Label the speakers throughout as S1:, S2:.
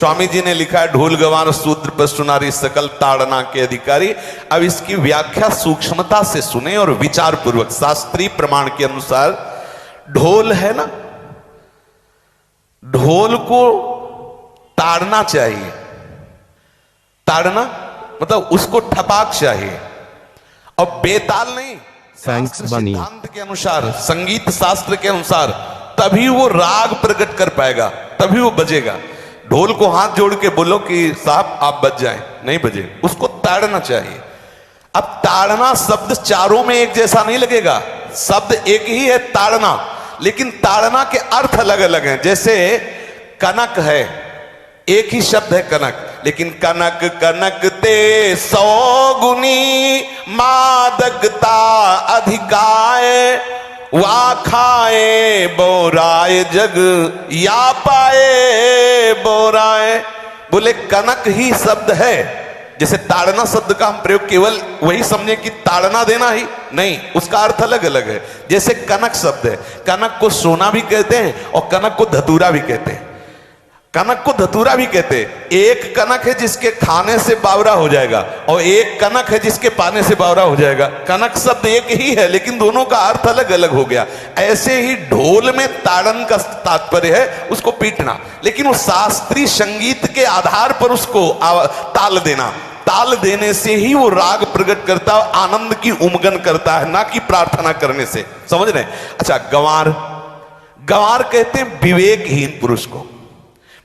S1: स्वामी जी ने लिखा है ढोल गवार शूद्र पशु नारी सकल ताड़ना के अधिकारी। अब इसकी व्याख्या सूक्ष्मता से सुने और विचार पूर्वक। शास्त्रीय प्रमाण के अनुसार ढोल है ना, ढोल को ताड़ना चाहिए। ताड़ना मतलब उसको ठपाक चाहिए और बेताल नहीं। शास्त्र सिद्धांत के अनुसार, संगीत शास्त्र के अनुसार तभी वो राग प्रकट कर पाएगा, तभी वो बजेगा। ढोल को हाथ जोड़ के बोलो कि साहब आप बज जाएं, नहीं बजे, उसको ताड़ना चाहिए। अब ताड़ना शब्द चारों में एक जैसा नहीं लगेगा, शब्द एक ही है ताड़ना, लेकिन ताड़ना के अर्थ अलग अलग हैं। जैसे कनक है, एक ही शब्द है कनक, लेकिन कनक कनक ते 100 गुनी मादकता अधिकाए, वा खाए बोराए जग या पाए बोराए। बोले कनक ही शब्द है। जैसे ताड़ना शब्द का हम प्रयोग केवल वही समझे कि ताड़ना देना ही नहीं, उसका अर्थ अलग अलग है। जैसे कनक शब्द है, कनक को सोना भी कहते हैं और कनक को धतूरा भी कहते हैं। कनक को धतूरा भी कहते हैं। एक कनक है जिसके खाने से बावरा हो जाएगा और एक कनक है जिसके पाने से बावरा हो जाएगा। कनक शब्द एक ही है लेकिन दोनों का अर्थ अलग अलग हो गया। ऐसे ही ढोल में ताड़न का तात्पर्य है उसको पीटना, लेकिन वो शास्त्रीय संगीत के आधार पर उसको ताल देना। ताल देने से ही वो राग प्रकट करता है, आनंद की उमगन करता है, ना कि प्रार्थना करने से। समझ रहे? अच्छा, गंवार, गंवार कहते हैं विवेकहीन पुरुष को।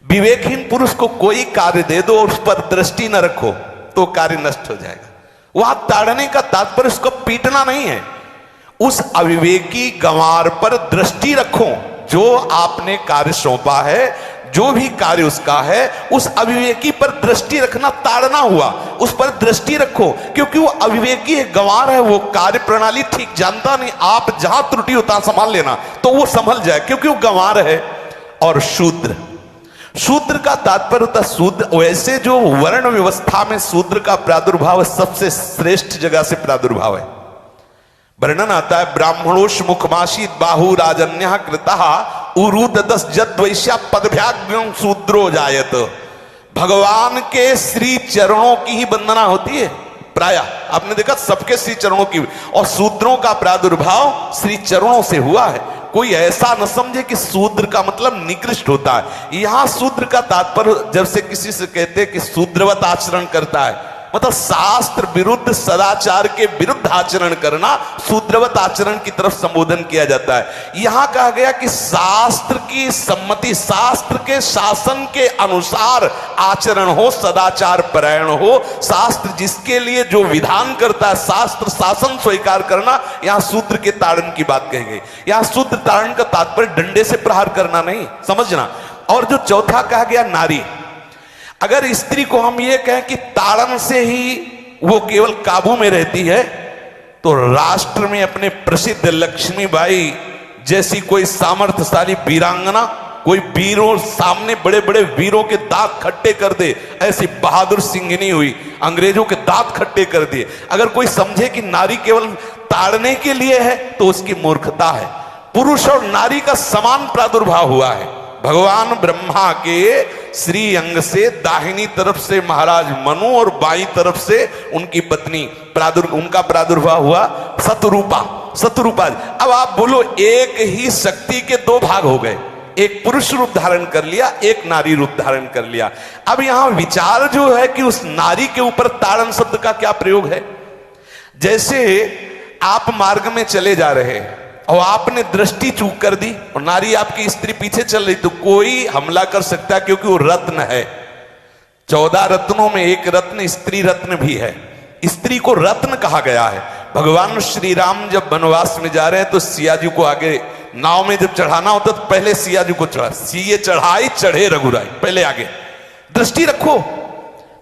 S1: विवेकहीन पुरुष को कोई कार्य दे दो और उस पर दृष्टि न रखो तो कार्य नष्ट हो जाएगा। वहां ताड़ने का तात्पर्य उसको पीटना नहीं है, उस अविवेकी गंवार पर दृष्टि रखो। जो आपने कार्य सौंपा है, जो भी कार्य उसका है, उस अविवेकी पर दृष्टि रखना ताड़ना हुआ। उस पर दृष्टि रखो, क्योंकि वो अविवेकी है, गंवार है, वो कार्य प्रणाली ठीक जानता नहीं। आप जहां त्रुटि होता संभाल लेना तो वो संभल जाए, क्योंकि वो गंवार है। और शूद्र, शूद्र का तात्पर्य होता है शूद्र, वैसे जो वर्ण व्यवस्था में शूद्र का प्रादुर्भाव सबसे श्रेष्ठ जगह से प्रादुर्भाव है। वर्णन आता है ब्राह्मणोष मुखमाशीत बाहु राजन्य कृतः उरुददस जद्वैश्या पदभ्याग्यं शूद्रो जायत। भगवान के श्री चरणों की ही वंदना होती है प्राय, आपने देखा सबके श्री चरणों की, और शूद्रों का प्रादुर्भाव श्री चरणों से हुआ है। कोई ऐसा न समझे कि शूद्र का मतलब निकृष्ट होता है। यहां शूद्र का तात्पर्य जब से किसी से कहते हैं कि शूद्रवत आचरण करता है, मतलब शास्त्र विरुद्ध, सदाचार के विरुद्ध आचरण करना शूद्रवत आचरण की तरफ संबोधन किया जाता है। यहां कहा गया कि शास्त्र की सम्मति, शास्त्र के शासन के अनुसार आचरण हो, सदाचार परायण हो। शास्त्र जिसके लिए जो विधान करता है, शास्त्र शासन स्वीकार करना, यहां शूद्र के ताड़न की बात कही गई। यहां शूद्र ताड़न का तात्पर्य डंडे से प्रहार करना नहीं, समझना। और जो चौथा कहा गया नारी, अगर स्त्री को हम ये कहें कि ताड़न से ही वो केवल काबू में रहती है, तो राष्ट्र में अपने प्रसिद्ध लक्ष्मीबाई जैसी कोई सामर्थ्यशाली वीरांगना, कोई वीरों सामने बड़े बड़े वीरों के दांत खट्टे कर दे, ऐसी बहादुर सिंघनी हुई, अंग्रेजों के दांत खट्टे कर दिए। अगर कोई समझे कि नारी केवल ताड़ने के लिए है तो उसकी मूर्खता है। पुरुष और नारी का समान प्रादुर्भाव हुआ है। भगवान ब्रह्मा के श्री अंग से दाहिनी तरफ से महाराज मनु और बाईं तरफ से उनकी पत्नी उनका प्रादुर्भाव हुआ शतरूपा। शतरूपा, अब आप बोलो एक ही शक्ति के दो भाग हो गए, एक पुरुष रूप धारण कर लिया, एक नारी रूप धारण कर लिया। अब यहां विचार जो है कि उस नारी के ऊपर ताड़न शब्द का क्या प्रयोग है। जैसे आप मार्ग में चले जा रहे हैं और आपने दृष्टि चूक कर दी और नारी आपकी स्त्री पीछे चल रही, तो कोई हमला कर सकता है, क्योंकि वो रत्न है। 14 रत्नों में एक रत्न स्त्री रत्न भी है। स्त्री को रत्न कहा गया है। भगवान श्री राम जब वनवास में जा रहे हैं तो सिया जी को आगे नाव में जब चढ़ाना होता तो पहले सिया जी को चढ़ा, सीए चढ़ाई चढ़े रघुराई, पहले आगे। दृष्टि रखो,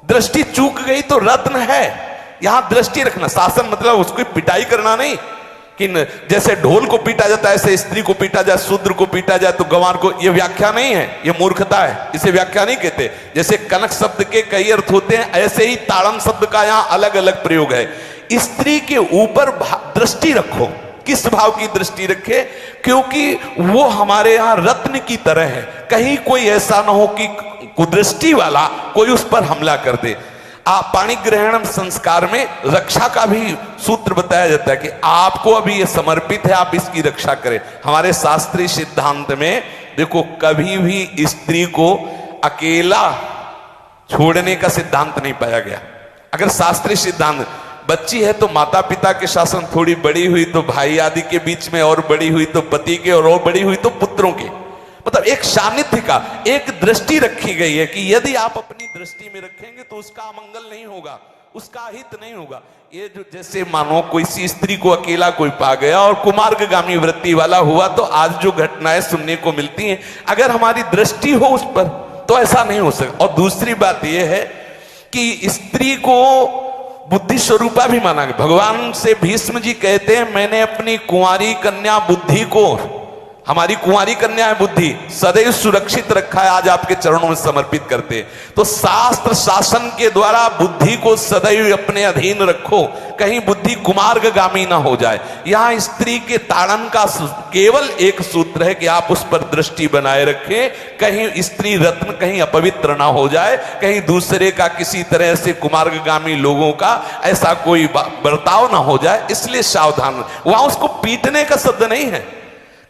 S1: दृष्टि चूक गई तो रत्न है। यहां दृष्टि रखना, शासन मतलब उसको पिटाई करना नहीं कि जैसे ढोल को पीटा जाता है ऐसे स्त्री को पीटा जाए, शूद्र को पीटा जाए तो गंवार को, यह व्याख्या नहीं है, यह मूर्खता है, इसे व्याख्या नहीं कहते। जैसे कनक शब्द के कई अर्थ होते हैं, ऐसे ही ताड़न शब्द का यहां अलग अलग प्रयोग है। स्त्री के ऊपर दृष्टि रखो किस भाव की दृष्टि रखे? क्योंकि वो हमारे यहां रत्न की तरह है, कहीं कोई ऐसा ना हो कि कुदृष्टि वाला कोई उस पर हमला कर दे। आप पाणी ग्रहण संस्कार में रक्षा का भी सूत्र बताया जाता है कि आपको अभी ये समर्पित है, आप इसकी रक्षा करें। हमारे शास्त्रीय सिद्धांत में देखो, कभी भी स्त्री को अकेला छोड़ने का सिद्धांत नहीं पाया गया। अगर शास्त्रीय सिद्धांत, बच्ची है तो माता पिता के शासन, थोड़ी बड़ी हुई तो भाई आदि के बीच में, और बड़ी हुई तो पति के, और बड़ी हुई तो पुत्रों के, मतलब एक सानिध्य का एक दृष्टि रखी गई है कि यदि आप अपनी दृष्टि में रखेंगे तो उसका अमंगल नहीं होगा, उसका हित नहीं होगा। ये जो जैसे मानो कोई सी स्त्री को अकेला कोई पा गया और कुमार्गामी वृत्ति वाला हुआ, तो आज जो घटनाएं सुनने को मिलती हैं, अगर हमारी दृष्टि हो उस पर तो ऐसा नहीं हो सकता। और दूसरी बात यह है कि स्त्री को बुद्धि स्वरूपा भी माना गया। भगवान से भीष्म जी कहते हैं, मैंने अपनी कुंवारी कन्या बुद्धि को, हमारी कुंवारी कन्या है बुद्धि, सदैव सुरक्षित रखा है, आज आपके चरणों में समर्पित करते हैं। तो शास्त्र शासन के द्वारा बुद्धि को सदैव अपने अधीन रखो, कहीं बुद्धि कुमार्गामी ना हो जाए। यहां स्त्री के ताड़न का केवल एक सूत्र है कि आप उस पर दृष्टि बनाए रखें, कहीं स्त्री रत्न कहीं अपवित्र ना हो जाए, कहीं दूसरे का किसी तरह से कुमार्गामी लोगों का ऐसा कोई बर्ताव ना हो जाए, इसलिए सावधान। वहां उसको पीटने का शब्द नहीं है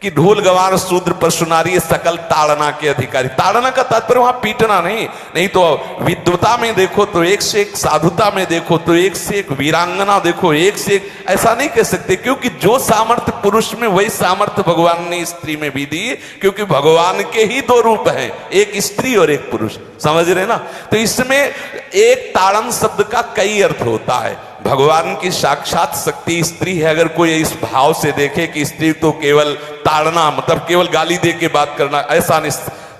S1: कि ढोल गवार शूद्र परशुनारी सकल ताड़ना के अधिकारी। ताड़ना का तात्पर्य वहां पीटना नहीं तो विद्वता में देखो तो एक से एक, साधुता में देखो तो एक से एक, वीरांगना देखो एक से एक, ऐसा नहीं कह सकते, क्योंकि जो सामर्थ्य पुरुष में वही सामर्थ्य भगवान ने स्त्री में भी दी, क्योंकि भगवान के ही दो रूप हैं, एक स्त्री और एक पुरुष, समझ रहे ना। तो इसमें एक ताड़न शब्द का कई अर्थ होता है। भगवान की साक्षात शक्ति स्त्री है। अगर कोई इस भाव से देखे कि स्त्री तो केवल ताड़ना, मतलब केवल गाली दे के बात करना, ऐसा नहीं।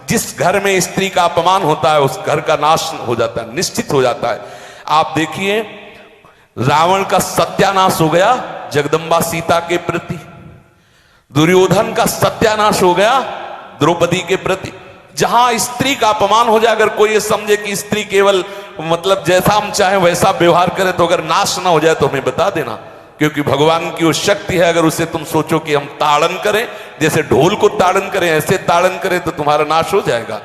S1: जिस घर में स्त्री का अपमान होता है उस घर का नाश हो जाता है, निश्चित हो जाता है। आप देखिए, रावण का सत्यानाश हो गया जगदम्बा सीता के प्रति, दुर्योधन का सत्यानाश हो गया द्रौपदी के प्रति। जहां स्त्री का अपमान हो जाए, अगर कोई ये समझे कि स्त्री केवल मतलब जैसा हम चाहें वैसा व्यवहार करे, तो अगर नाश ना हो जाए तो हमें बता देना, क्योंकि भगवान की वो शक्ति है। अगर उसे तुम सोचो कि हम ताड़न करें, जैसे ढोल को ताड़न करें ऐसे ताड़न करें, तो तुम्हारा नाश हो जाएगा।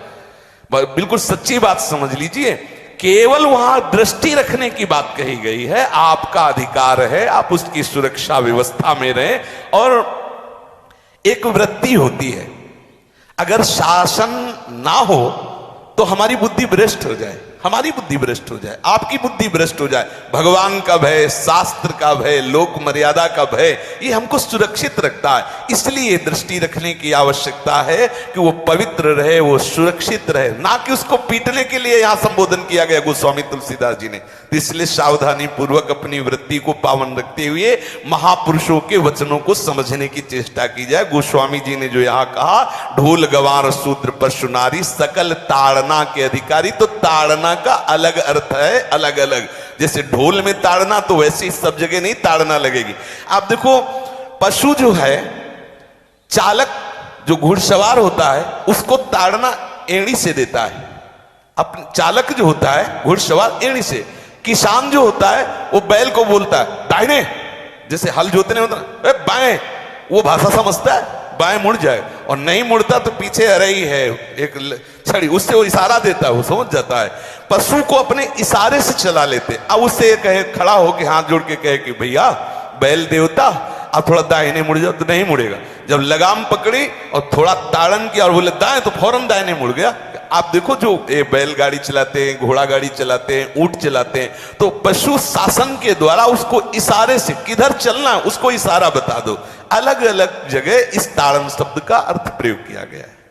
S1: बिल्कुल सच्ची बात समझ लीजिए। केवल वहां दृष्टि रखने की बात कही गई है, आपका अधिकार है, आप उसकी सुरक्षा व्यवस्था में रहें। और एक वृत्ति होती है, अगर शासन ना हो तो हमारी बुद्धि भ्रष्ट हो जाए, हमारी बुद्धि भ्रष्ट हो जाए, आपकी बुद्धि भ्रष्ट हो जाए। भगवान का भय, शास्त्र का भय, लोक मर्यादा का भय, ये हमको सुरक्षित रखता है। इसलिए दृष्टि रखने की आवश्यकता है कि वो पवित्र रहे, वो सुरक्षित रहे, ना कि उसको पीटने के लिए यहां संबोधन किया गया गोस्वामी तुलसीदास जी ने। तो इसलिए सावधानी पूर्वक अपनी वृत्ति को पावन रखते हुए महापुरुषों के वचनों को समझने की चेष्टा की जाए। गोस्वामी जी ने जो यहाँ कहा, ढोल गवार शूद्र परशुनारी सकल ताड़ना के अधिकारी, तो ताड़ना का अलग अर्थ है, अलग अलग। जैसे ढोल में ताड़ना, तो वैसे ही सब जगह नहीं ताड़ना लगेगी। आप देखो, पशु जो है, चालक जो घुड़सवार होता है उसको ताड़ना एड़ी से देता है। अपने चालक जो होता है घुड़सवार एड़ी से। किसान जो होता है वो बैल को बोलता है दाहिने, जैसे हल जोतने होता है बाएं, वो भाषा समझता है, बाएं मुड़ जाए, और नहीं मुड़ता तो पीछे अरई है एक छड़ी, उससे वो इशारा देता है, वो समझ जाता है। पशु को अपने इशारे से चला लेते। अब उससे कहे, खड़ा हो के हाथ जोड़ के कहे कि भैया बैल देवता आप थोड़ा दाहिने मुड़ जाओ, तो नहीं मुड़ेगा। जब लगाम पकड़ी और थोड़ा ताड़न किया और बोले दाएं, तो फौरन दाहिने मुड़ गया। आप देखो, जो बैलगाड़ी चलाते हैं, घोड़ा गाड़ी चलाते हैं, ऊंट चलाते हैं, तो पशु शासन के द्वारा उसको इशारे से किधर चलना उसको इशारा बता दो। अलग अलग जगह इस ताड़न शब्द का अर्थ प्रयोग किया गया है।